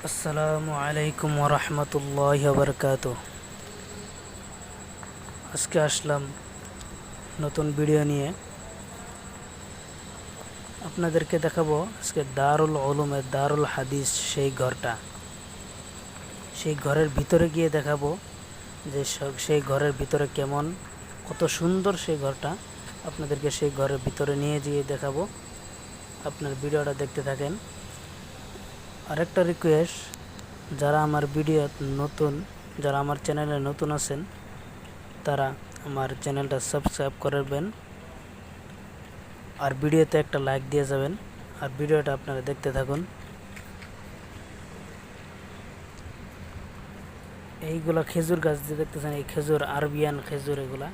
আসসালামু আলাইকুম ওরহমতুল্লাহি ওবরকাতুহ। আজকে আসলাম নতুন ভিডিও নিয়ে। আপনাদেরকে দেখাবো আজকে দারুল উলুমের দারুল হাদিস সেই ঘরের ভিতরে গিয়ে দেখাবো যে সেই ঘরের ভিতরে কেমন, কত সুন্দর সেই ঘরটা। আপনাদেরকে সেই ঘরের ভিতরে নিয়ে গিয়ে দেখাবো। আপনার ভিডিওটা দেখতে থাকেন। আরেকটা রিকোয়েস্ট, যারা আমার ভিডিও নতুন, যারা আমার চ্যানেলে নতুন আছেন, তারা আমার চ্যানেলটা সাবস্ক্রাইব করবেন আর ভিডিওতে একটা লাইক দিয়ে যাবেন। আর ভিডিওটা আপনারা দেখতে থাকুন। এইগুলা খেজুর গাছ যে দেখতেছেন, এই খেজুর আরবিয়ান খেজুর। এগুলা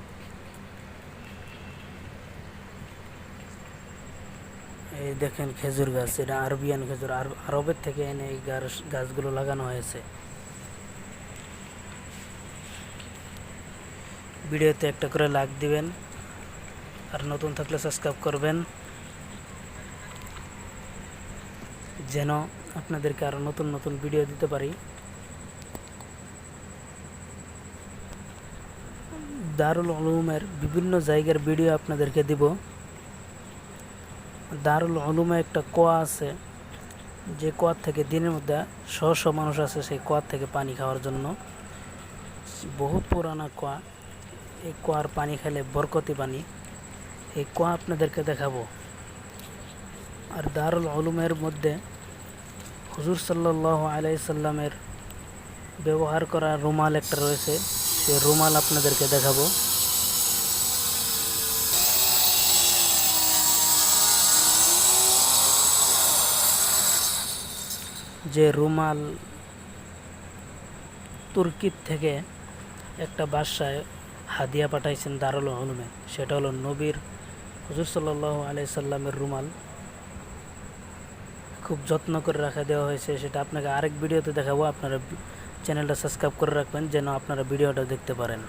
এই দেখেন খেজুর গাছ, এটা আরবিয়ান খেজুর। আরবের থেকে এনে এই গাছগুলো লাগানো হয়েছে। ভিডিওতে একটা করে লাইক দিবেন আর নতুন থাকলে সাবস্ক্রাইব করবেন, যেন আপনাদেরকে আরও নতুন নতুন ভিডিও দিতে পারি। দারুল উলুমের বিভিন্ন জায়গার ভিডিও আপনাদেরকে দিব। দারুল উলুমে একটা কুয়া আছে, যে কুয়ার থেকে দিনের মধ্যে শহ শহ মানুষ আছে সেই কুয়ার থেকে পানি খাওয়ার জন্য। বহুত পুরানা কুয়া। এই কুয়ার পানি খেলে বরকতি পানি। এই কুয়া আপনাদেরকে দেখাবো। আর দারুল উলুমের মধ্যে হুজুর সাল্লাল্লাহু আলাইহি সাল্লামের ব্যবহার করা রুমাল একটা রয়েছে, সেই রুমাল আপনাদেরকে দেখাবো। যে রুমাল তুর্কির থেকে একটা বাদশায় হাদিয়া পাঠাইছেন দারুল উলুমে, সেটা হলো নবীর হুজুর সাল্লাল্লাহু আলাইহি সাল্লামের রুমাল। খুব যত্ন করে রাখা দেওয়া হয়েছে, সেটা আপনাকে আরেক ভিডিওতে দেখাবো। আপনারা চ্যানেলটা সাবস্ক্রাইব করে রাখবেন যেন আপনারা ভিডিওটা দেখতে পারেন।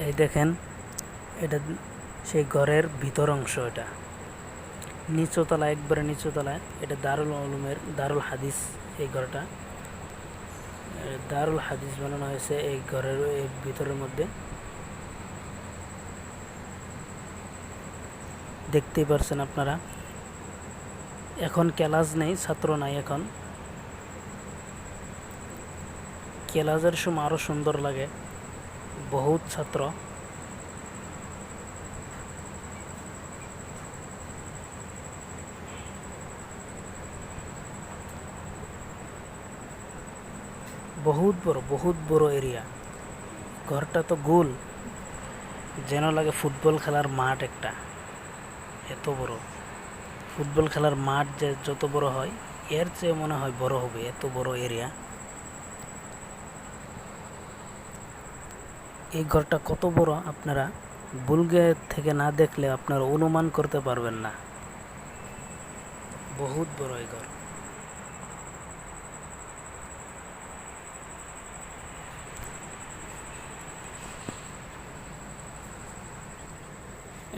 এই দেখেন, এটা সেই ঘরের ভিতর অংশ। এটা নিচুতলা, একবারে নিচুতলায়। এটা দারুল উলুমের দারুল হাদিস। এই ঘরটা দারুল হাদিস বানানো হয়েছে এই ঘরের ভিতরের মধ্যে। দেখতেই পারছেন আপনারা। এখন ক্লাস নেই, ছাত্র নাই এখন। ক্লাসের সময় আরও সুন্দর লাগে, বহুত ছাত্র। বহুত বড় এরিয়া। ঘরটা তো গোল, যেন লাগে ফুটবল খেলার মাঠ একটা। এত বড় ফুটবল খেলার মাঠ যে যত বড় হয়, এর চেয়ে মনে হয় বড় হবে, এত বড় এরিয়া। এই ঘরটা কত বড় আপনারা বুলগে থেকে না দেখলে আপনারা অনুমান করতে পারবেন না। বহুত বড় এই ঘর।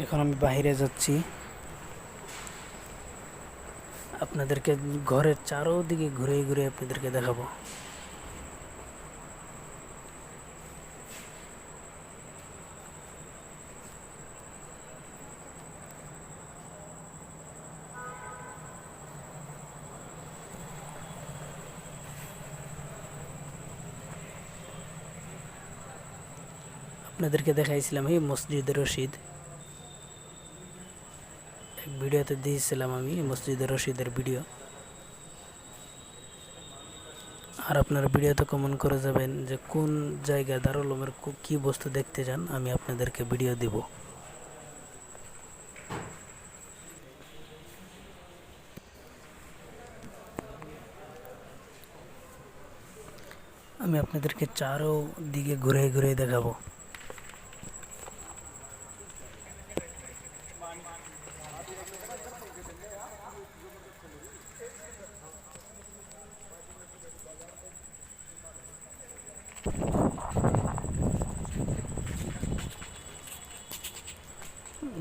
এখন আমি বাইরে যাচ্ছি, আপনাদেরকে ঘরের চারোদিকে ঘুরে ঘুরে আপনাদেরকে দেখাবো। আপনাদেরকে দেখাইছিলাম এই মসজিদে রশিদ, এক ভিডিওতে দিয়েছিলাম আমি মসজিদে রশিদের ভিডিও। আর আপনারা ভিডিওতে কমেন্ট করে যাবেন যে কোন জায়গায় দারুল উলুমের কী বস্তু দেখতে চান, আমি আপনাদেরকে ভিডিও দিব। আমি আপনাদেরকে চারোদিকে ঘুরে ঘুরে দেখাবো।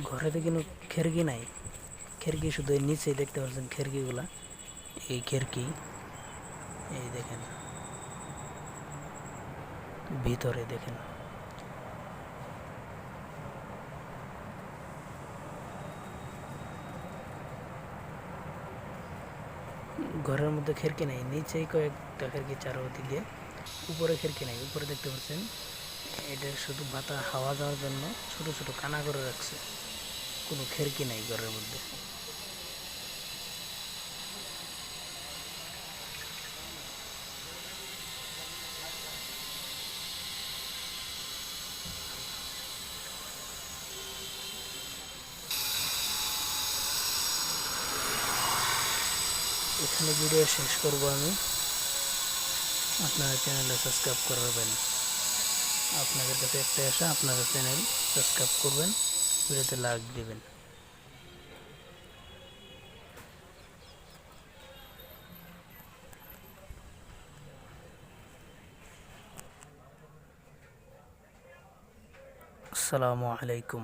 ঘরেতে কোনো খিড়কি নাই, খিড়কি শুধু এর নিচেই দেখতে পাচ্ছেন খিড়কিগুলা, এই খিড়কি, এই দেখেন ভিতরে দেখেন। ঘরের মধ্যে খিড়কি নাই, নিচেই কয়েকটা খিড়কি চারদিকে, উপরে খিড়কি নাই। উপরে দেখতে পাচ্ছেন এটা শুধু বাতাস হাওয়া যাওয়ার জন্য ছোট ছোট কানা করে রাখছে, কোনো খিড়কি নাই ঘরের মধ্যে। এখানে ভিডিও শেষ করব আমি। আপনারা চ্যানেলে সাবস্ক্রাইব করবেন। আপনাদের কাছে একটা আশা, আপনারা চ্যানেল সাবস্ক্রাইব করবেন, ভিডিওতে লাইক দিবেন। আসসালামু আলাইকুম।